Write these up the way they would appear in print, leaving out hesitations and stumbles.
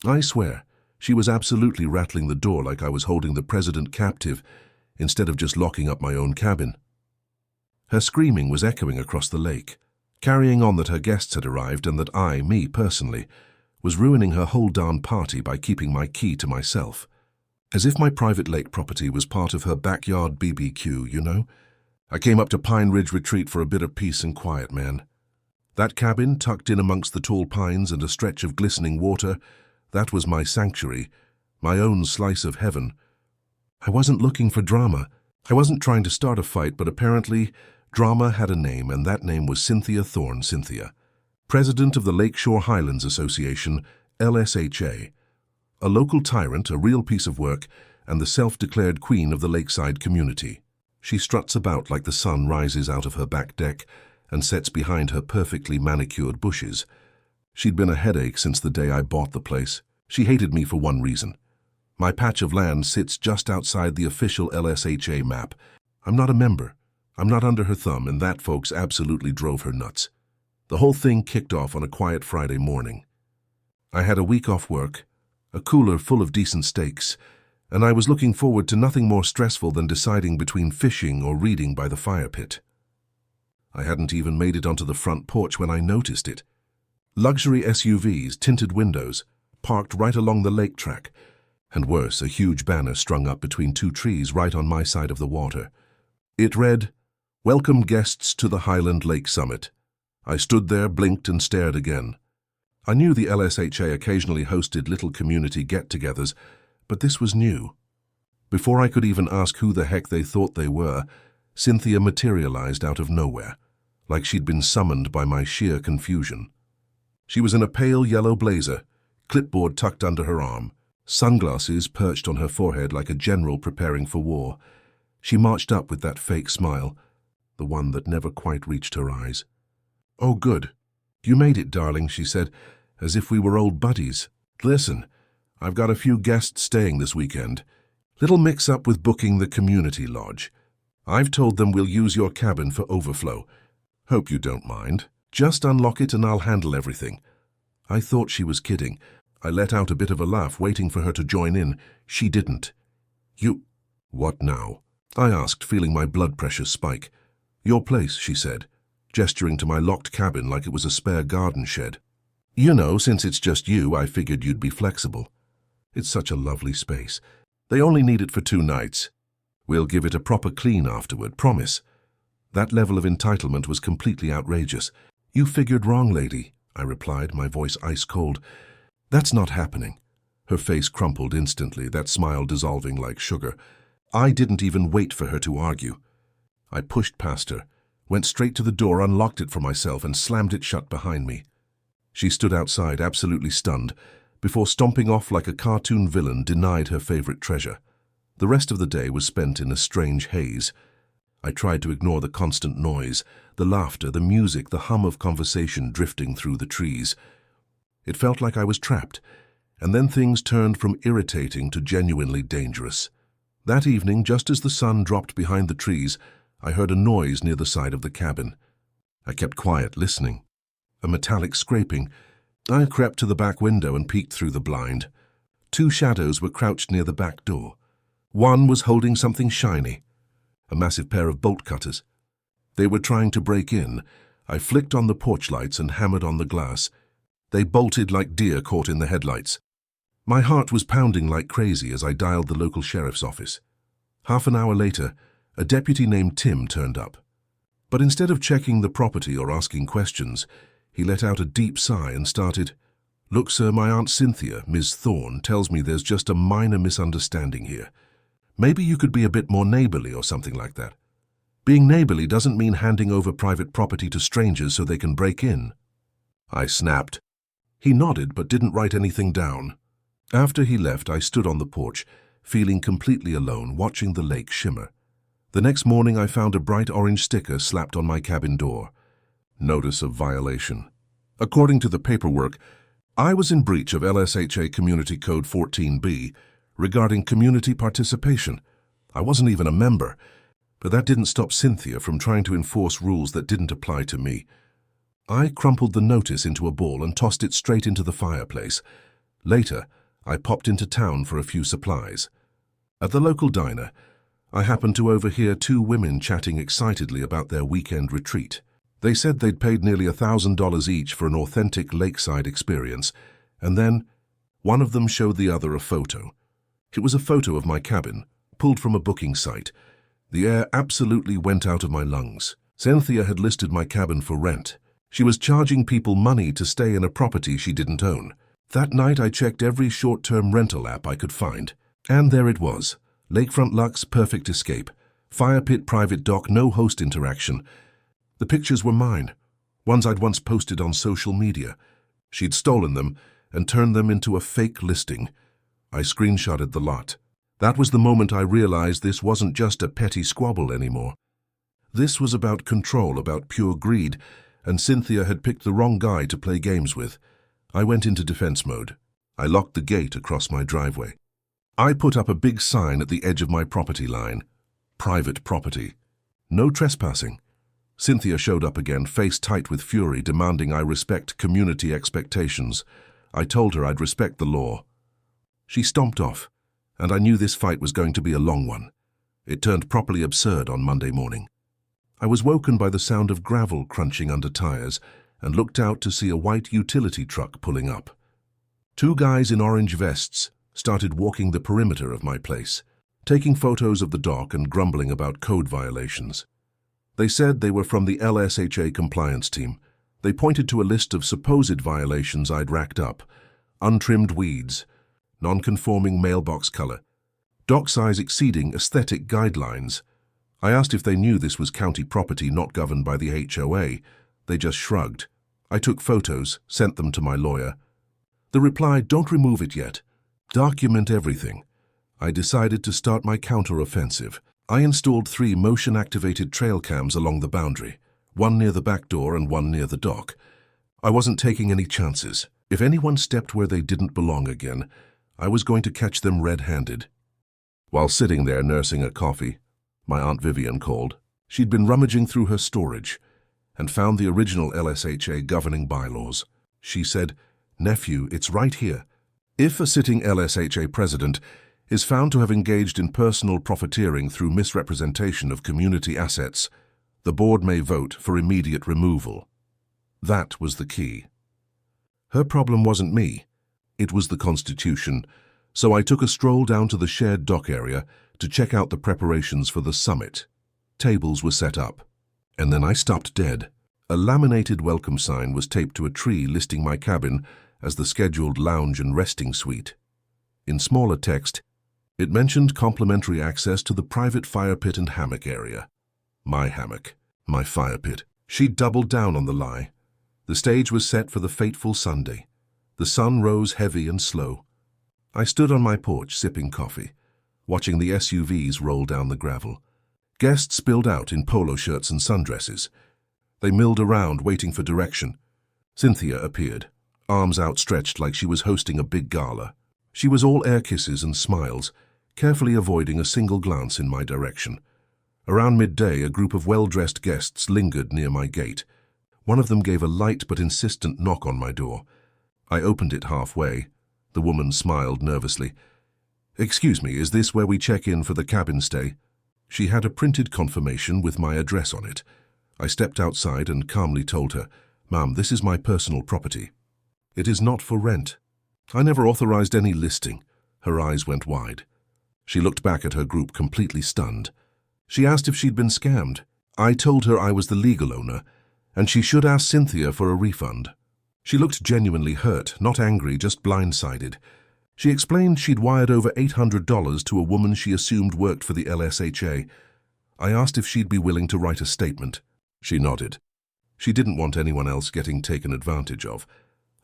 I swear, she was absolutely rattling the door like I was holding the president captive instead of just locking up my own cabin. Her screaming was echoing across the lake, carrying on that her guests had arrived and that me personally, was ruining her whole darn party by keeping my key to myself. As if my private lake property was part of her backyard BBQ, you know? I came up to Pine Ridge Retreat for a bit of peace and quiet, man. That cabin, tucked in amongst the tall pines and a stretch of glistening water, that was my sanctuary, my own slice of heaven. I wasn't looking for drama. I wasn't trying to start a fight, but apparently drama had a name, and that name was Cynthia Thorne Cynthia, president of the Lakeshore Highlands Association, LSHA. A local tyrant, a real piece of work, and the self-declared queen of the lakeside community. She struts about like the sun rises out of her back deck and sets behind her perfectly manicured bushes. She'd been a headache since the day I bought the place. She hated me for one reason. My patch of land sits just outside the official LSHA map. I'm not a member. I'm not under her thumb, and that, folks, absolutely drove her nuts. The whole thing kicked off on a quiet Friday morning. I had a week off work, a cooler full of decent steaks, and I was looking forward to nothing more stressful than deciding between fishing or reading by the fire pit. I hadn't even made it onto the front porch when I noticed it. Luxury SUVs, tinted windows, parked right along the lake track, and worse, a huge banner strung up between two trees right on my side of the water. It read, "Welcome guests to the Highland Lake Summit." I stood there, blinked, and stared again. I knew the LSHA occasionally hosted little community get-togethers, but this was new. Before I could even ask who the heck they thought they were, Cynthia materialized out of nowhere, like she'd been summoned by my sheer confusion. She was in a pale yellow blazer, clipboard tucked under her arm, sunglasses perched on her forehead like a general preparing for war. She marched up with that fake smile, the one that never quite reached her eyes. "Oh, good. You made it, darling," she said, as if we were old buddies. "Listen, I've got a few guests staying this weekend. Little mix-up with booking the community lodge. I've told them we'll use your cabin for overflow. Hope you don't mind. Just unlock it and I'll handle everything." I thought she was kidding. I let out a bit of a laugh, waiting for her to join in. She didn't. "You... what now?" I asked, feeling my blood pressure spike. "Your place," she said, gesturing to my locked cabin like it was a spare garden shed. "You know, since it's just you, I figured you'd be flexible. It's such a lovely space. They only need it for 2 nights. We'll give it a proper clean afterward, promise." That level of entitlement was completely outrageous. "You figured wrong, lady," I replied, my voice ice cold. "That's not happening." Her face crumpled instantly, that smile dissolving like sugar. I didn't even wait for her to argue. I pushed past her, went straight to the door, unlocked it for myself, and slammed it shut behind me. She stood outside, absolutely stunned, before stomping off like a cartoon villain denied her favorite treasure. The rest of the day was spent in a strange haze. I tried to ignore the constant noise, the laughter, the music, the hum of conversation drifting through the trees. It felt like I was trapped, and then things turned from irritating to genuinely dangerous. That evening, just as the sun dropped behind the trees, I heard a noise near the side of the cabin. I kept quiet, listening. A metallic scraping. I crept to the back window and peeked through the blind. 2 shadows were crouched near the back door. One was holding something shiny, a massive pair of bolt cutters. They were trying to break in. I flicked on the porch lights and hammered on the glass. They bolted like deer caught in the headlights. My heart was pounding like crazy as I dialed the local sheriff's office. Half an hour later, a deputy named Tim turned up. But instead of checking the property or asking questions, he let out a deep sigh and started, "Look, sir, my Aunt Cynthia, Ms. Thorne, tells me there's just a minor misunderstanding here. Maybe you could be a bit more neighborly or something like that. Being neighborly doesn't mean handing over private property to strangers so they can break in." I snapped. He nodded but didn't write anything down. After he left, I stood on the porch, feeling completely alone, watching the lake shimmer. The next morning, I found a bright orange sticker slapped on my cabin door. Notice of violation. According to the paperwork, I was in breach of LSHA Community Code 14B regarding community participation. I wasn't even a member, but that didn't stop Cynthia from trying to enforce rules that didn't apply to me. I crumpled the notice into a ball and tossed it straight into the fireplace. Later, I popped into town for a few supplies. At the local diner, I happened to overhear two women chatting excitedly about their weekend retreat. They said they'd paid nearly $1,000 each for an authentic lakeside experience, and then one of them showed the other a photo. It was a photo of my cabin, pulled from a booking site. The air absolutely went out of my lungs. Cynthia had listed my cabin for rent. She was charging people money to stay in a property she didn't own. That night I checked every short-term rental app I could find, and there it was. Lakefront Luxe, perfect escape. Fire pit, private dock, no host interaction. The pictures were mine, ones I'd once posted on social media. She'd stolen them and turned them into a fake listing. I screenshotted the lot. That was the moment I realized this wasn't just a petty squabble anymore. This was about control, about pure greed, and Cynthia had picked the wrong guy to play games with. I went into defense mode. I locked the gate across my driveway. I put up a big sign at the edge of my property line. Private property. No trespassing. Cynthia showed up again, face tight with fury, demanding I respect community expectations. I told her I'd respect the law. She stomped off, and I knew this fight was going to be a long one. It turned properly absurd on Monday morning. I was woken by the sound of gravel crunching under tires and looked out to see a white utility truck pulling up. Two guys in orange vests started walking the perimeter of my place, taking photos of the dock and grumbling about code violations. They said they were from the LSHA compliance team. They pointed to a list of supposed violations I'd racked up: untrimmed weeds, non-conforming mailbox color, dock size exceeding aesthetic guidelines. I asked if they knew this was county property not governed by the HOA. They just shrugged. I took photos, sent them to my lawyer. The reply, "Don't remove it yet. Document everything." I decided to start my counter-offensive. I installed 3 motion-activated trail cams along the boundary, one near the back door and one near the dock. I wasn't taking any chances. If anyone stepped where they didn't belong again, I was going to catch them red-handed. While sitting there nursing a coffee, my Aunt Vivian called. She'd been rummaging through her storage and found the original LSHA governing bylaws. She said, "Nephew, it's right here. If a sitting LSHA president is found to have engaged in personal profiteering through misrepresentation of community assets, the board may vote for immediate removal." That was the key. Her problem wasn't me. It was the Constitution, so I took a stroll down to the shared dock area to check out the preparations for the summit. Tables were set up, and then I stopped dead. A laminated welcome sign was taped to a tree listing my cabin as the scheduled lounge and resting suite. In smaller text, it mentioned complimentary access to the private fire pit and hammock area. My hammock, my fire pit. She doubled down on the lie. The stage was set for the fateful Sunday. The sun rose heavy and slow. I stood on my porch sipping coffee, watching the SUVs roll down the gravel. Guests spilled out in polo shirts and sundresses. They milled around, waiting for direction. Cynthia appeared, arms outstretched like she was hosting a big gala. She was all air kisses and smiles, carefully avoiding a single glance in my direction. Around midday, a group of well-dressed guests lingered near my gate. One of them gave a light but insistent knock on my door. I opened it halfway. The woman smiled nervously. "Excuse me, is this where we check in for the cabin stay?" She had a printed confirmation with my address on it. I stepped outside and calmly told her, "Ma'am, this is my personal property. It is not for rent. I never authorized any listing." Her eyes went wide. She looked back at her group, completely stunned. She asked if she'd been scammed. I told her I was the legal owner, and she should ask Cynthia for a refund. She looked genuinely hurt, not angry, just blindsided. She explained she'd wired over $800 to a woman she assumed worked for the LSHA. I asked if she'd be willing to write a statement. She nodded. She didn't want anyone else getting taken advantage of.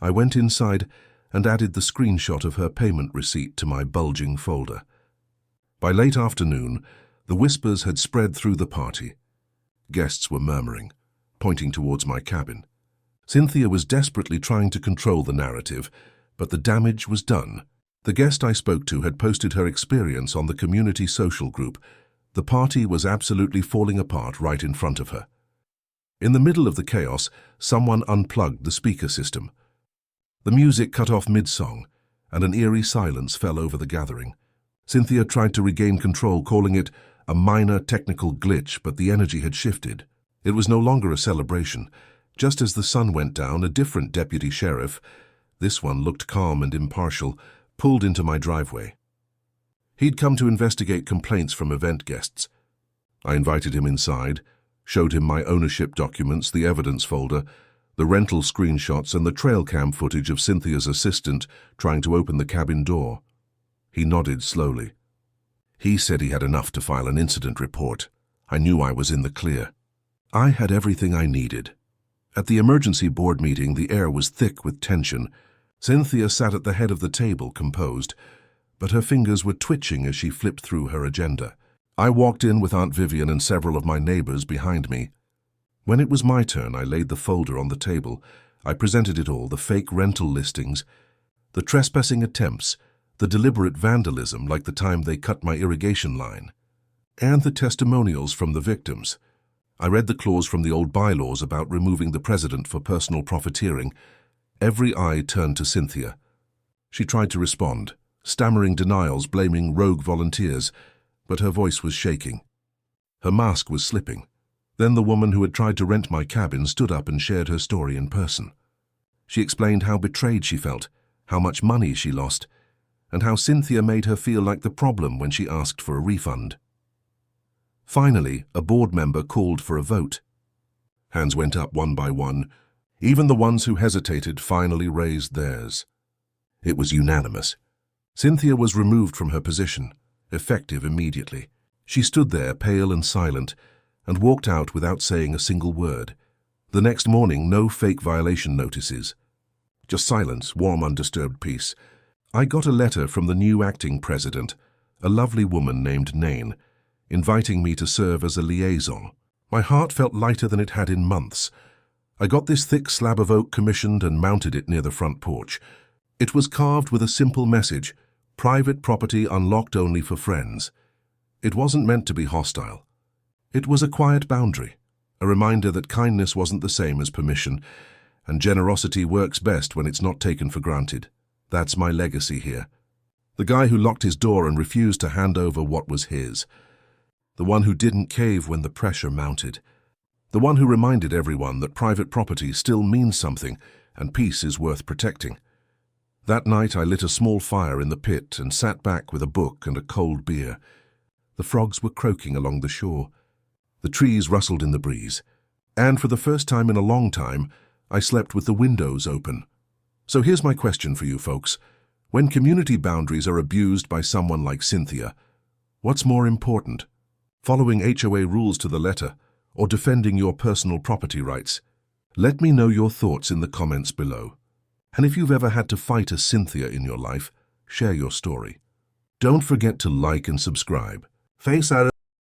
I went inside and added the screenshot of her payment receipt to my bulging folder. By late afternoon, the whispers had spread through the party. Guests were murmuring, pointing towards my cabin. Cynthia was desperately trying to control the narrative, but the damage was done. The guest I spoke to had posted her experience on the community social group. The party was absolutely falling apart right in front of her. In the middle of the chaos, someone unplugged the speaker system. The music cut off mid-song, and an eerie silence fell over the gathering. Cynthia tried to regain control, calling it a minor technical glitch, but the energy had shifted. It was no longer a celebration. Just as the sun went down, a different deputy sheriff, this one looked calm and impartial, pulled into my driveway. He'd come to investigate complaints from event guests. I invited him inside, showed him my ownership documents, the evidence folder, the rental screenshots, and the trail cam footage of Cynthia's assistant trying to open the cabin door. He nodded slowly. He said he had enough to file an incident report. I knew I was in the clear. I had everything I needed. At the emergency board meeting, the air was thick with tension. Cynthia sat at the head of the table, composed, but her fingers were twitching as she flipped through her agenda. I walked in with Aunt Vivian and several of my neighbors behind me. When it was my turn, I laid the folder on the table. I presented it all, the fake rental listings, the trespassing attempts, the deliberate vandalism like the time they cut my irrigation line, and the testimonials from the victims. I read the clause from the old bylaws about removing the president for personal profiteering. Every eye turned to Cynthia. She tried to respond, stammering denials, blaming rogue volunteers, but her voice was shaking. Her mask was slipping. Then the woman who had tried to rent my cabin stood up and shared her story in person. She explained how betrayed she felt, how much money she lost, and how Cynthia made her feel like the problem when she asked for a refund. Finally, a board member called for a vote. Hands went up one by one. Even the ones who hesitated finally raised theirs. It was unanimous. Cynthia was removed from her position, effective immediately. She stood there, pale and silent, and walked out without saying a single word. The next morning, no fake violation notices. Just silence, warm, undisturbed peace. I got a letter from the new acting president, a lovely woman named Nain, inviting me to serve as a liaison. My heart felt lighter than it had in months. I got this thick slab of oak commissioned and mounted it near the front porch. It was carved with a simple message: private property unlocked only for friends. It wasn't meant to be hostile. It was a quiet boundary, a reminder that kindness wasn't the same as permission, and generosity works best when it's not taken for granted. That's my legacy here. The guy who locked his door and refused to hand over what was his. The one who didn't cave when the pressure mounted. The one who reminded everyone that private property still means something and peace is worth protecting. That night I lit a small fire in the pit and sat back with a book and a cold beer. The frogs were croaking along the shore. The trees rustled in the breeze. And for the first time in a long time, I slept with the windows open. So here's my question for you folks. When community boundaries are abused by someone like Cynthia, what's more important? Following HOA rules to the letter, or defending your personal property rights? Let me know your thoughts in the comments below. And if you've ever had to fight a Cynthia in your life, share your story. Don't forget to like and subscribe. Face out.